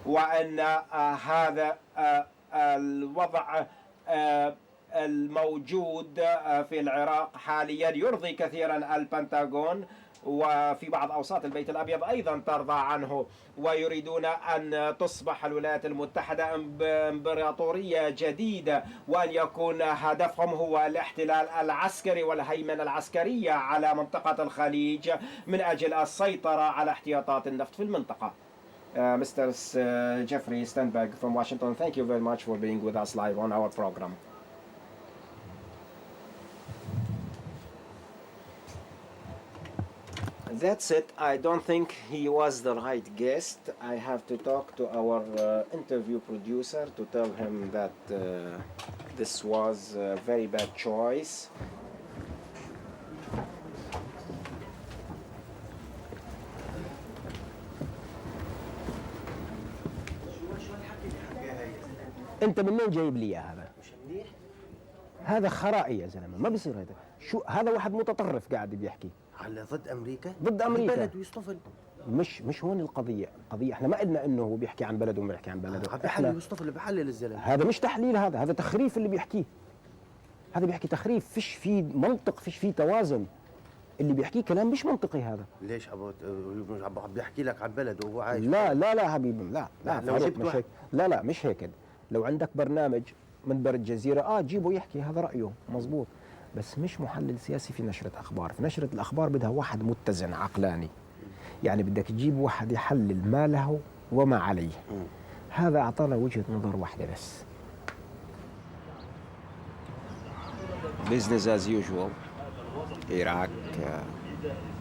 وأن هذا الوضع الموجود في العراق حاليا يرضي كثيرا البنتاغون، وفي بعض أوساط البيت الأبيض أيضا ترضى عنه، ويريدون أن تصبح الولايات المتحدة إمبراطورية جديدة، وأن يكون هدفهم هو الاحتلال العسكري والهيمنة العسكرية على منطقة الخليج من أجل السيطرة على احتياطات النفط في المنطقة. Mr. Jeffrey Stenberg from Washington, thank you very much for being with us live on our program. That's it. I don't think he was the right guest. I have to talk to our interview producer to tell him that this was a very bad choice. انت منين جايب لي هذا؟ هذا خرائي يا زلمه، ما بيصير هذا. شو هذا؟ واحد متطرف قاعد بيحكي على ضد امريكا؟ ضد امريكا. البلد ويصطفل. مش هون القضيه احنا ما قلنا انه هو بيحكي عن بلده وما بيحكي عن بلده. عم بيحلل ويصطفل، بحلل الزلمه. هذا مش تحليل، هذا تخريف اللي بيحكيه. هذا بيحكي تخريف، فيش فيه منطق، فيش فيه توازن. اللي بيحكيه كلام مش منطقي هذا. ليش عم بيحكي لك عن بلده وهو عايش؟ لا حبيبي، لا لو جبت مش هيك. لا مش هيك. لو عندك برنامج منبر الجزيرة جيبه يحكي، هذا رأيه مزبوط، بس مش محلل سياسي في نشرة أخبار. في نشرة الأخبار بدها واحد متزن عقلاني، يعني بدك تجيب واحد يحلل ما له وما عليه. هذا أعطانا وجهة نظر واحدة بس. Business as usual. Iraq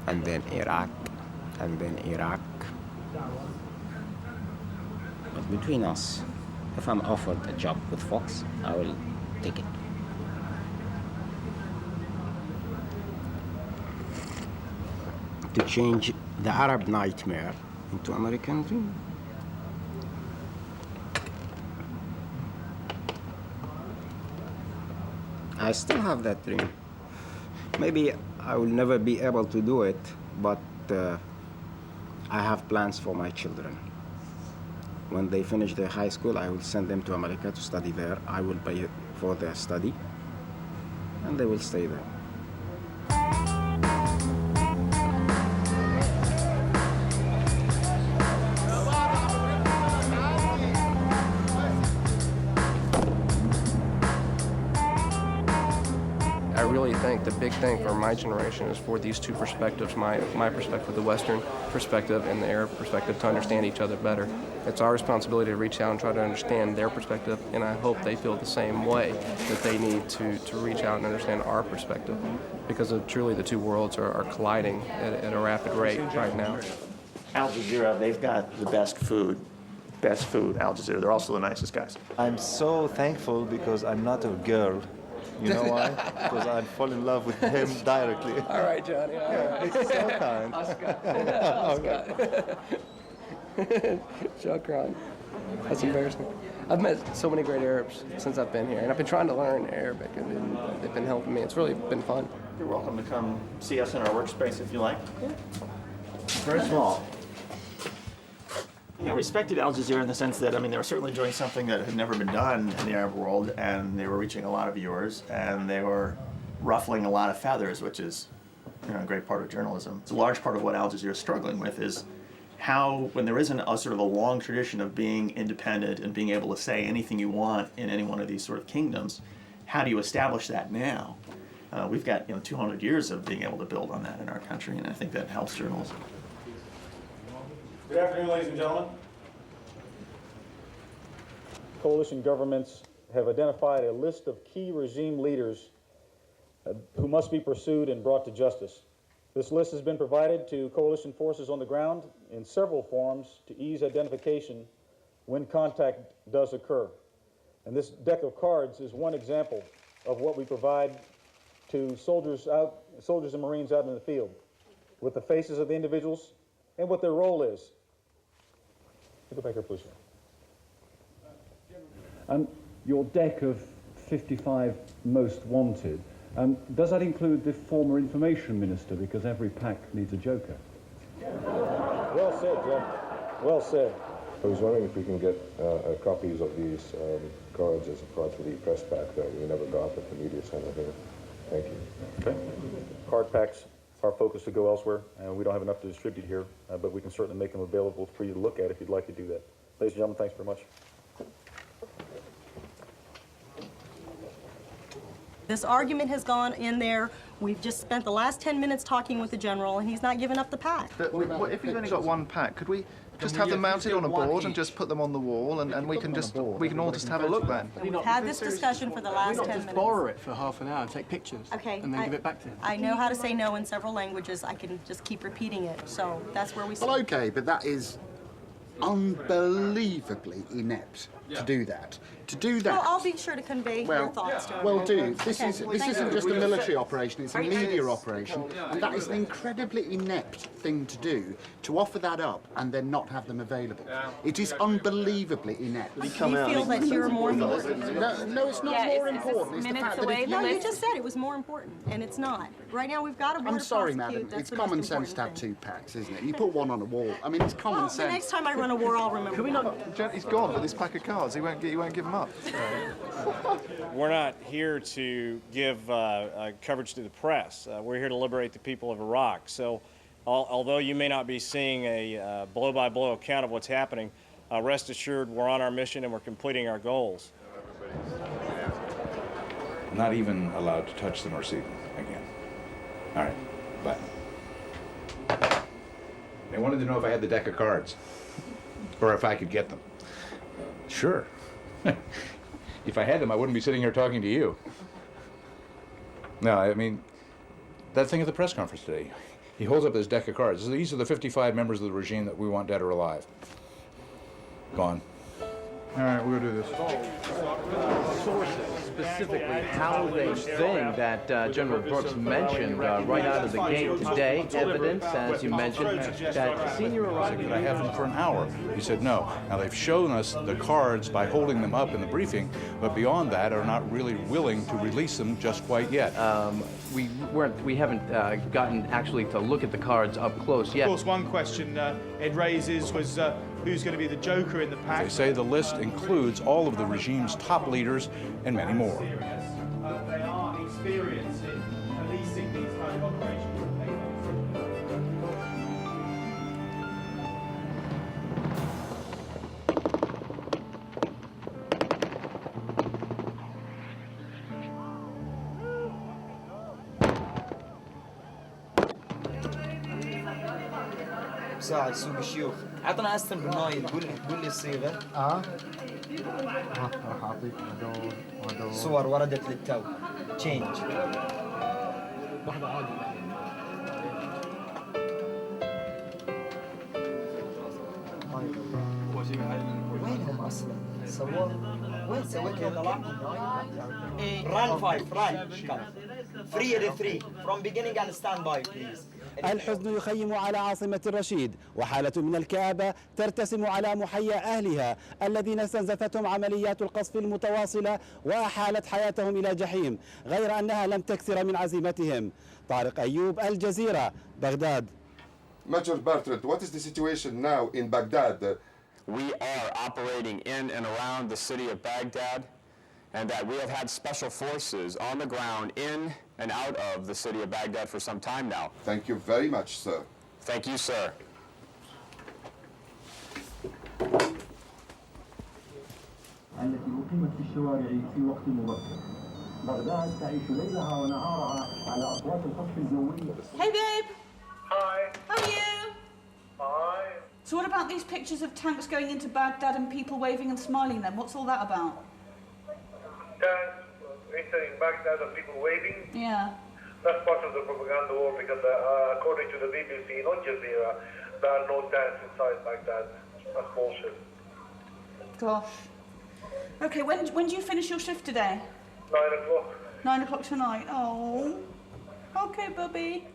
and then Iraq and then Iraq. But between us, if I'm offered a job with Fox, I will take it. To change the Arab nightmare into American dream. I still have that dream. Maybe I will never be able to do it, but I have plans for my children. When they finish their high school, I will send them to America to study there. I will pay for their study, and they will stay there. I really think the big thing for my generation is for these two perspectives, my perspective, the Western perspective, and the Arab perspective, to understand each other better. It's our responsibility to reach out and try to understand their perspective, and I hope they feel the same way, that they need to reach out and understand our perspective, because truly the two worlds are colliding at a rapid rate right now. Al Jazeera, they've got the best food, Al Jazeera. They're also the nicest guys. I'm so thankful because I'm not a girl. You know why? Because I fall in love with him directly. All right, Johnny. All right. It's so kind. Oscar. Shukran. That's embarrassing. I've met so many great Arabs since I've been here, and I've been trying to learn Arabic, and they've been helping me. It's really been fun. You're welcome to come see us in our workspace if you like. Very small. I respected Al Jazeera in the sense that, I mean, they were certainly doing something that had never been done in the Arab world, and they were reaching a lot of viewers, and they were ruffling a lot of feathers, which is, a great part of journalism. It's a large part of what Al Jazeera is struggling with is how, when there isn't a sort of a long tradition of being independent and being able to say anything you want in any one of these sort of kingdoms, how do you establish that now? We've got 200 years of being able to build on that in our country, and I think that helps journalism. Good afternoon, ladies and gentlemen. Coalition governments have identified a list of key regime leaders who must be pursued and brought to justice. This list has been provided to coalition forces on the ground in several forms to ease identification when contact does occur. And this deck of cards is one example of what we provide to soldiers and Marines out in the field, with the faces of the individuals and what their role is. Go back here, please. Your deck of 55 most wanted, does that include the former information minister? Because every pack needs a joker. Well said, Jeff. Well said. I was wondering if we can get copies of these cards as a part of the press pack that we never got at the media center here. Thank you. Okay. Card packs are focused to go elsewhere, and we don't have enough to distribute here, but we can certainly make them available for you to look at if you'd like to do that. Ladies and gentlemen, thanks very much. This argument has gone in there. We've just spent the last 10 minutes talking with the general, and he's not giving up the pack. But if we've only got one pack, could we just have them mounted on a board and just put them on the wall, and we can all just have a look then? We've had this discussion for the last 10 minutes. Borrow it for half an hour and take pictures. Okay. And then give it back to him. I know how to say no in several languages. I can just keep repeating it. So that's where we sit. Well, okay, but that is unbelievably inept to do that. To do that. Well, I'll be sure to convey your thoughts to him. Well, this isn't just a military operation, it's a media operation, and that is an incredibly inept thing to do, to offer that up and then not have them available. It is unbelievably inept. We feel that you're more important. No, it's not more important. It's the fact that if No, you just said it was more important, and it's not. Right now, we've got a I'm sorry, madam. It's common sense to have 2 packs, isn't it? You put one on a wall. I mean, it's common sense. The next time I run a war, I'll remember. Can we not? He's gone with this pack of cards. He won't give them up. We're not here to give coverage to the press. We're here to liberate the people of Iraq. So although you may not be seeing a blow-by-blow account of what's happening, rest assured we're on our mission and we're completing our goals. Not even allowed to touch them or see them again. All right, but they wanted to know if I had the deck of cards or if I could get them. Sure. If I had them, I wouldn't be sitting here talking to you. No, I mean, that thing at the press conference today, he holds up this deck of cards. These are the 55 members of the regime that we want dead or alive. Gone. All right, we'll go do this. Sources, specifically how they think that General Brooks mentioned right out of the gate today, evidence, as you mentioned, that senior Iraqi... Could I have them for an hour? He said no. Now, they've shown us the cards by holding them up in the briefing, but beyond that are not really willing to release them just quite yet. We haven't gotten actually to look at the cards up close yet. Of course, one question it raises was who's going to be the joker in the pack. They say the list includes all of the regime's top leaders and many more. They are experienced in policing these kind of operations. ساعد سوق الشيوخ عطنا استن بالناي تقول لي الصيغه راح اعطيك هذول صور وردت للتو تشينج واحدة عادي. وينهم اصلا؟ صور وين سويت ران 5 ران 3 from beginning and stand by please. الحزن يخيم على عاصمة الرشيد وحالة من الكآبة ترتسم على محيا أهلها الذين استنزفتهم عمليات القصف المتواصلة وأحالت حياتهم إلى جحيم غير أنها لم تكسر من عزيمتهم. طارق أيوب، الجزيرة، بغداد. Major Bertrand, what is the situation now in Baghdad? We are operating in and around the city of Baghdad, and that we have had special forces on the ground in and out of the city of Baghdad for some time now. Thank you very much, sir. Thank you, sir. التي أقيمت في الشوارع في وقت مبكر. بغداد تعيش ليلها ونهارها على أصوات القصف الجوي. Hey babe. Hi. How are you? Fine. So what about these pictures of tanks going into Baghdad and people waving and smiling then? What's all that about? Tanks entering Baghdad and people waving. Yeah. That's part of the propaganda war because according to the BBC and Al Jazeera, there are no tanks inside Baghdad. That's bullshit. Gosh. Okay, when do you finish your shift today? 9 o'clock. 9 o'clock tonight. Oh. Okay, Bubby.